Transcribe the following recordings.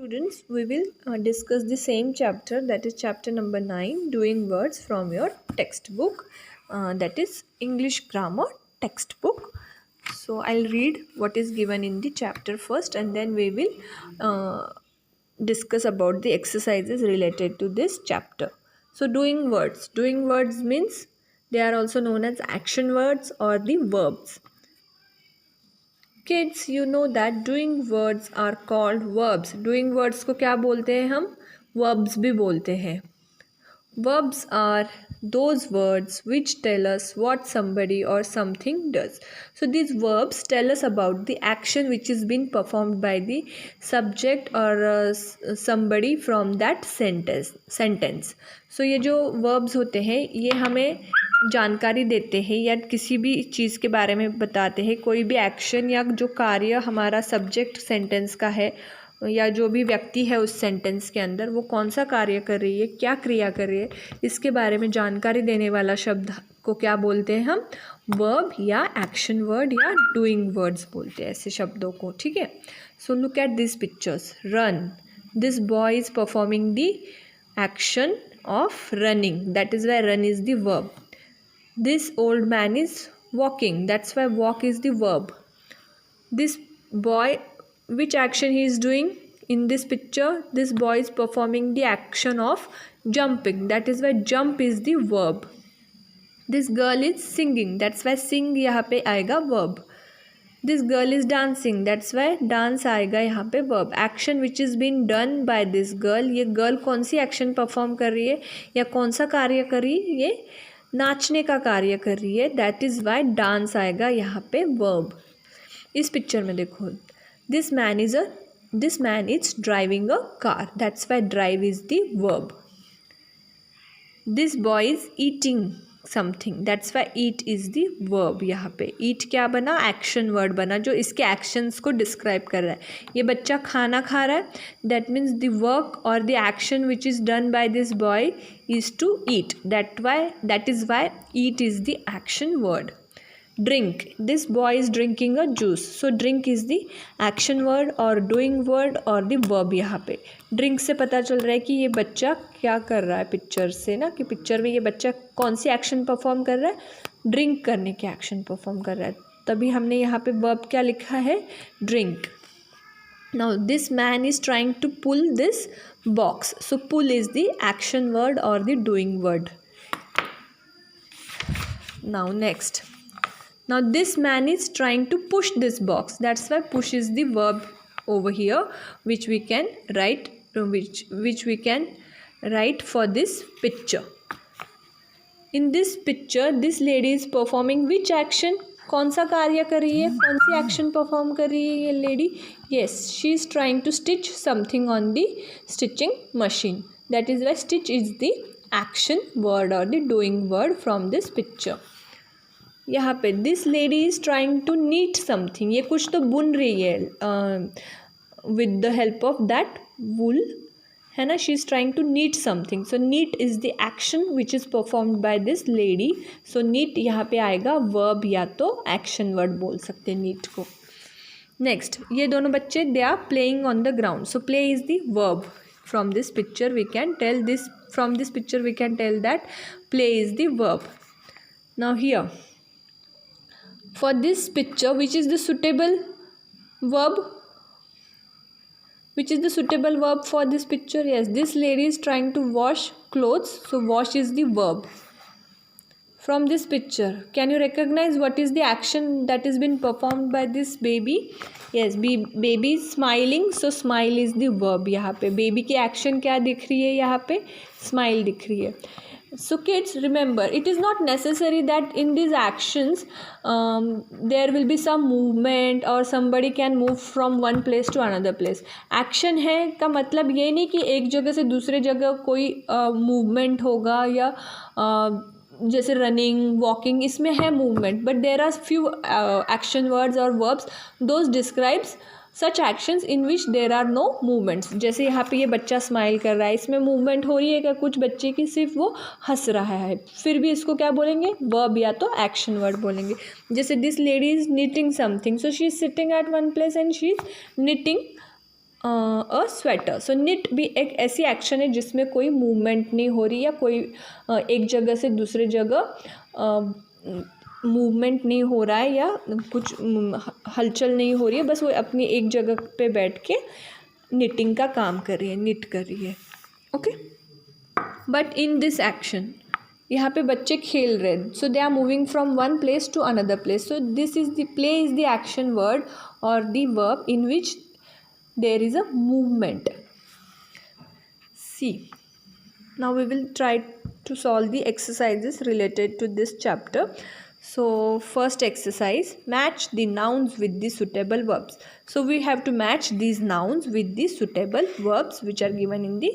Students, we will discuss the same chapter, that is chapter number 9, doing words from your textbook, that is English grammar textbook. So I'll read what is given in the chapter first, and then we will discuss about the exercises related to this chapter. So doing words means they are also known as action words or the verbs. Kids, you know that doing words are called verbs. Doing words को क्या बोलते हैं हम? Verbs भी बोलते हैं. Verbs are those words which tell us what somebody or something does. So these verbs tell us about the action which is being performed by the subject or somebody from that sentence. So ये जो verbs होते हैं ये हमें जानकारी देते हैं या किसी भी चीज़ के बारे में बताते हैं. कोई भी एक्शन या जो कार्य हमारा सब्जेक्ट सेंटेंस का है या जो भी व्यक्ति है उस सेंटेंस के अंदर वो कौन सा कार्य कर रही है, क्या क्रिया कर रही है, इसके बारे में जानकारी देने वाला शब्द को क्या बोलते हैं हम? वर्ब या एक्शन वर्ड या डूइंग वर्ड्स बोलते हैं ऐसे शब्दों को. ठीक है. So look at this pictures. Run. This boy is performing the action of running. That is why run is the verb. This old man is walking. That's why walk is the verb. This boy, which action he is doing in this picture? This boy is performing the action of jumping. That is why jump is the verb. This girl is singing. That's why sing यहाँ पे आएगा verb. This girl is dancing. That's why dance आएगा यहाँ पे verb. Action which is being done by this girl. ये girl कौन सी action perform कर रही है या कौन सा कार्य कर रही है? ये नाचने का कार्य कर रही है. दैट इज़ वाई डांस आएगा यहाँ पे वर्ब. इस पिक्चर में देखो. This man is driving a car. That's why drive is the verb. This boy is eating something. That's why eat is the verb. यहाँ पे ईट क्या बना? एक्शन वर्ड बना जो इसके एक्शंस को डिस्क्राइब कर रहा है. ये बच्चा खाना खा रहा है. दैट मीन्स द वर्क और the action which is done by this boy is to eat. That is why eat is the action word. Drink. This boy is drinking a juice. So drink is the action word or doing word or the verb. यहाँ पे drink से पता चल रहा है कि ये बच्चा क्या कर रहा है पिक्चर से ना, कि पिक्चर में ये बच्चा कौन सी एक्शन परफॉर्म कर रहा है? ड्रिंक करने के एक्शन परफॉर्म कर रहा है. तभी हमने यहाँ पे verb क्या लिखा है? Drink. Now this man is trying to pull this box. So pull is the action word or the doing word. Now next. Now this man is trying to push this box. That's why push is the verb over here, which we can write for this picture. In this picture, this lady is performing which action? कौन सा कार्य कर रही है? कौन सी action perform कर रही है ये lady? Yes, she is trying to stitch something on the stitching machine. That is why stitch is the action word or the doing word from this picture. यहाँ पे this lady is trying to knit something. ये कुछ तो बुन रही है with the help of that wool, है ना. She is trying to knit something. So knit is the action which is performed by this lady. So NEET यहाँ पे आएगा वर्ब या तो एक्शन वर्ड बोल सकते हैं नीट को. नेक्स्ट, ये दोनों बच्चे they are playing on the ground. So play is the verb. From this picture we can tell that play is the verb. Now here for this picture which is the suitable verb? Which is the suitable verb for this picture? Yes, this lady is trying to wash clothes. So wash is the verb. From this picture, can you recognize what is the action that has been performed by this baby? Yes, baby is smiling. So smile is the verb. यहाँ पे baby की action क्या दिख रही है? यहाँ पे smile दिख रही है. So kids, remember, it is not necessary that in these actions there will be some movement or somebody can move from one place to another place. Action है का मतलब ये नहीं कि एक जगह से दूसरे जगह कोई movement होगा या जैसे रनिंग, वॉकिंग, इसमें है movement. But there are few action words or verbs. Those describes such actions in which there are no movements. जैसे यहाँ पे ये बच्चा स्माइल कर रहा है, इसमें मूवमेंट हो रही है क्या कुछ बच्चे की? सिर्फ वो हंस रहा है. फिर भी इसको क्या बोलेंगे? वर्ब या तो एक्शन वर्ड बोलेंगे. जैसे this lady is knitting something. So she is sitting at one place and she is knitting a sweater. So knit भी एक ऐसी एक्शन है जिसमें कोई मूवमेंट नहीं हो रही या कोई एक जगह से दूसरे जगह मूवमेंट नहीं हो रहा है या कुछ हलचल नहीं हो रही है, बस वो अपनी एक जगह पे बैठ के निटिंग का काम कर रही है, निट कर रही है। Okay, but in this action यहाँ पे बच्चे खेल रहे हैं, so they are moving from one place to another place. So this is the play is the action word or the verb in which there is a movement. See, now we will try to solve the exercises related to this chapter. So first exercise, match the nouns with the suitable verbs. So we have to match these nouns with the suitable verbs which are given in the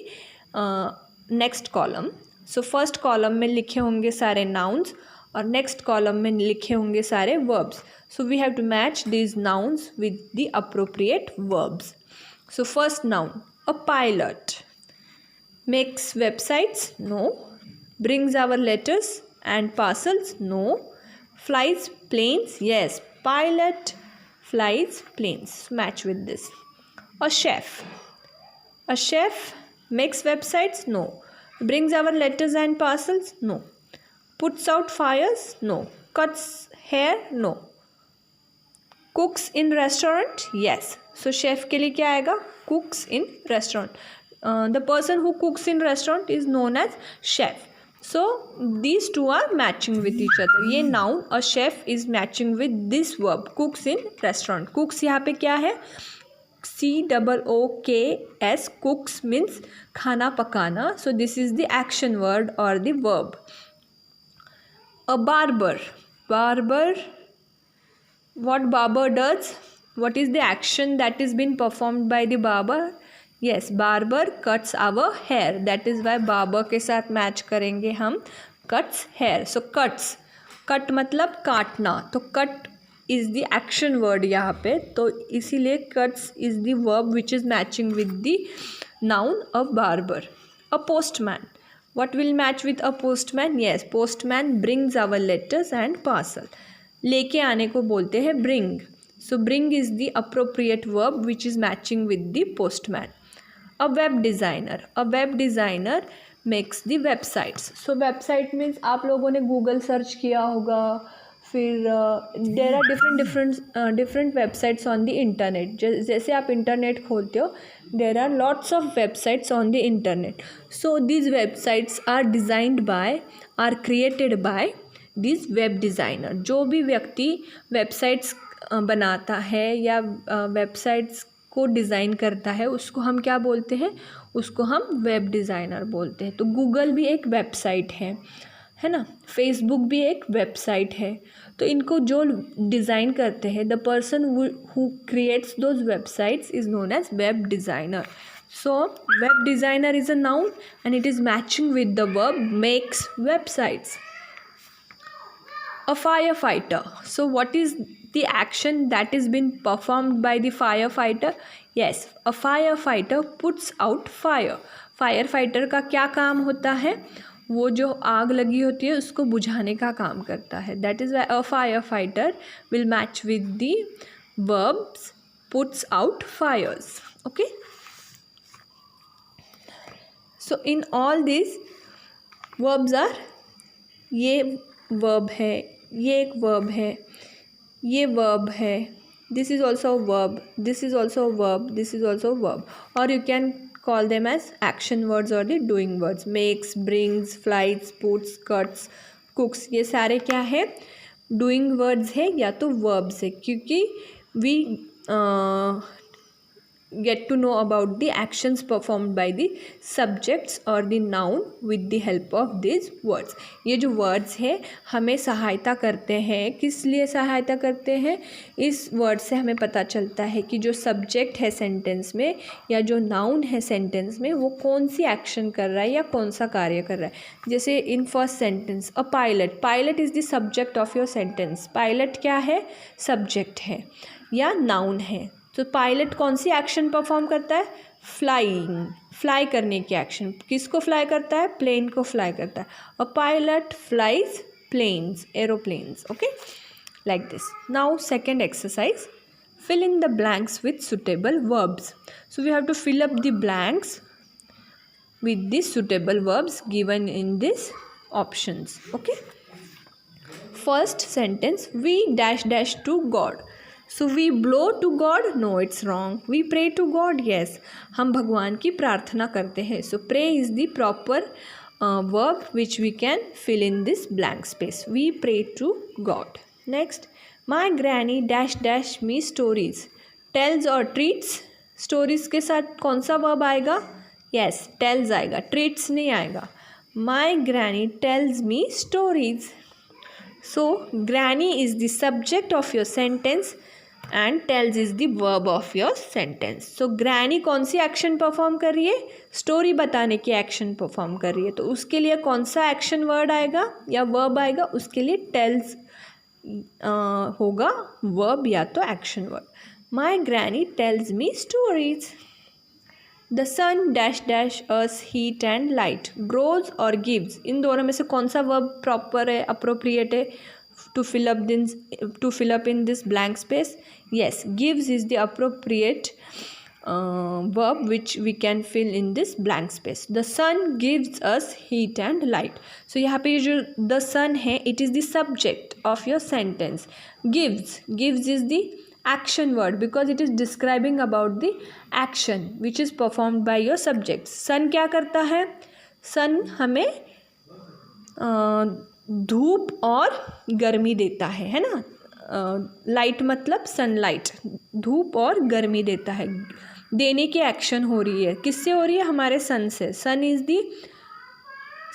next column. So first column में लिखे होंगे सारे nouns और next column में लिखे होंगे सारे verbs. So we have to match these nouns with the appropriate verbs. So first noun, a pilot. Makes websites? No. Brings our letters and parcels? No. Flies planes? Yes. Pilot flies planes. Match with this. A chef. A chef makes websites? No. Brings our letters and parcels? No. Puts out fires? No. Cuts hair? No. Cooks in restaurant? Yes. So chef के लिए क्या आएगा? Cooks in restaurant. The person who cooks in restaurant is known as chef. So these two are matching with each other. ये noun a chef is matching with this verb cooks in restaurant. Cooks यहाँ पे क्या है? COOKS. Cooks means खाना पकाना. So this is the action word or the verb. A barber. Barber. What barber does? What is the action that is being performed by the barber? Yes, barber cuts our hair. That is why barber के साथ match करेंगे हम cuts hair. So cuts, cut मतलब काटना, तो cut is the action word यहाँ पे, तो इसीलिए cuts is the verb which is matching with the noun of barber. A postman. What will match with a postman? Yes, postman brings our letters and parcel. लेके आने को बोलते हैं bring. So bring is the appropriate verb which is matching with the postman. A web designer. A web designer makes the websites. So website means आप लोगों ने Google search किया होगा, फिर there are different websites on the internet. जैसे आप internet खोलते हो, there are lots of websites on the internet. So these websites are designed by, are created by these web designer. जो भी व्यक्ति वेबसाइट्स बनाता है या वेबसाइट्स को डिज़ाइन करता है उसको हम क्या बोलते हैं? उसको हम वेब डिज़ाइनर बोलते हैं. तो गूगल भी एक वेबसाइट है ना, फेसबुक भी एक वेबसाइट है. तो इनको जो डिज़ाइन करते हैं, the person who creates those websites is known as web designer. So web designer is a noun and it is matching with the verb makes websites. A firefighter. So what is the action that is been performed by the firefighter? Yes, a firefighter puts out fire. Firefighter का क्या काम होता है? वो जो आग लगी होती है उसको बुझाने का काम करता है. That is why a firefighter will match with the verbs puts out fires. Okay. So in all these verbs are, ये verb है, ये एक verb है, ये verb है, this is also a verb, this is also a verb, this is also a verb, or you can call them as action words or the doing words. Makes, brings, flies, puts, cuts, cooks, ये सारे क्या है? doing words है या तो verbs है, क्योंकि we get to know about the actions performed by the subjects or the noun with the help of these words. ये जो words है हमें सहायता करते हैं. किस लिए सहायता करते हैं? इस word से हमें पता चलता है कि जो subject है sentence में या जो noun है sentence में वो कौन सी action कर रहा है या कौन सा कार्य कर रहा है. जैसे in first sentence a pilot. Pilot is the subject of your sentence. Pilot क्या है? subject है या noun है. तो पायलट कौन सी एक्शन परफॉर्म करता है? फ्लाइंग, फ्लाई करने की एक्शन. किसको फ्लाई करता है? प्लेन को फ्लाई करता है. A pilot flies planes, aeroplanes. Okay, like this. Now second exercise, fill in the blanks with suitable verbs. So we have to fill up the blanks with the suitable verbs given in these options. Okay. First sentence, we dash dash to God. So we blow to God? No, it's wrong. We pray to God? Yes. हम भगवान की प्रार्थना करते हैं. So pray is the proper verb which we can fill in this blank space. We pray to God. Next, my granny dash dash me stories. Tells or treats? Stories के साथ कौन सा verb आएगा? Yes, tells आएगा. Treats नहीं आएगा. My granny tells me stories. So granny is the subject of your sentence and tells is the verb of your sentence. So granny कौन सी action perform कर रही है? Story बताने की action perform कर रही है. तो उसके लिए कौन सा action word आएगा या verb आएगा? उसके लिए tells होगा verb या तो action word. My granny tells me stories. The sun dash dash us heat and light. Grows और gives, इन दोनों में से कौन सा verb proper है, appropriate है to fill up in this blank space? Yes, gives is the appropriate verb which we can fill in this blank space. The sun gives us heat and light. So यहाँ पे जो the sun है, it is the subject of your sentence. Gives is the action word because it is describing about the action which is performed by your subject. sun क्या करता है? sun हमें धूप और गर्मी देता है ना. लाइट मतलब सनलाइट, धूप और गर्मी देता है. देने की एक्शन हो रही है, किससे हो रही है? हमारे सन से. Son is the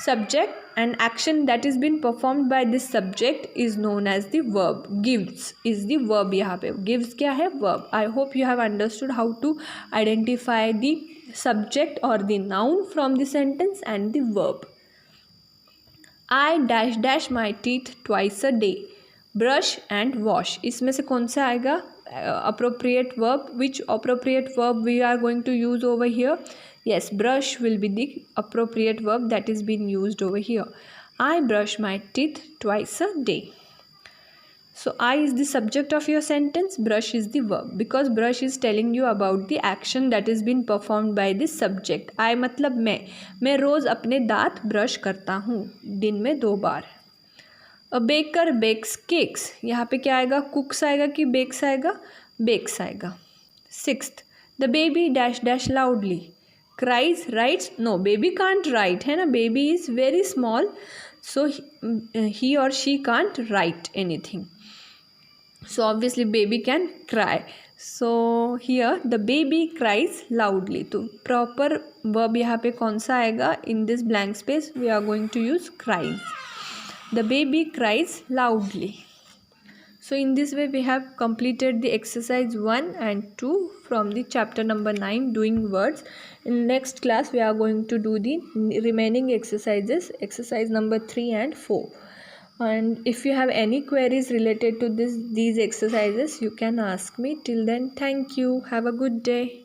subject and action that is been performed by this subject is known as the verb. Gives is the verb. यहाँ पे gives क्या है? Verb. I hope you have understood how to identify the subject or the noun from the sentence and the verb. I dash dash my teeth twice a day. Brush and wash. इसमें से कौन सा आएगा? Appropriate verb. Which appropriate verb we are going to use over here? Yes, brush will be the appropriate verb that is being used over here. I brush my teeth twice a day. So I is the subject of your sentence, brush is the verb because brush is telling you about the action that is being performed by the subject. I मतलब मैं रोज़ अपने दांत brush करता हूँ दिन में 2 बार. A baker bakes cakes. यहाँ पे क्या आएगा? cooks आएगा कि bakes आएगा? bakes आएगा. 6th, the baby dash dash loudly. Cries, writes? No, baby can't write है ना. baby is very small, so he or she can't write anything. So obviously baby can cry. So here the baby cries loudly. तो proper verb यहाँ पे कौन सा आएगा? In this blank space we are going to use cries. The baby cries loudly. So in this way we have completed the exercise 1 and 2 from the chapter number 9 doing words. In next class we are going to do the remaining exercises, exercise number 3 and 4. And if you have any queries related to these exercises, you can ask me. Till then, thank you. Have a good day.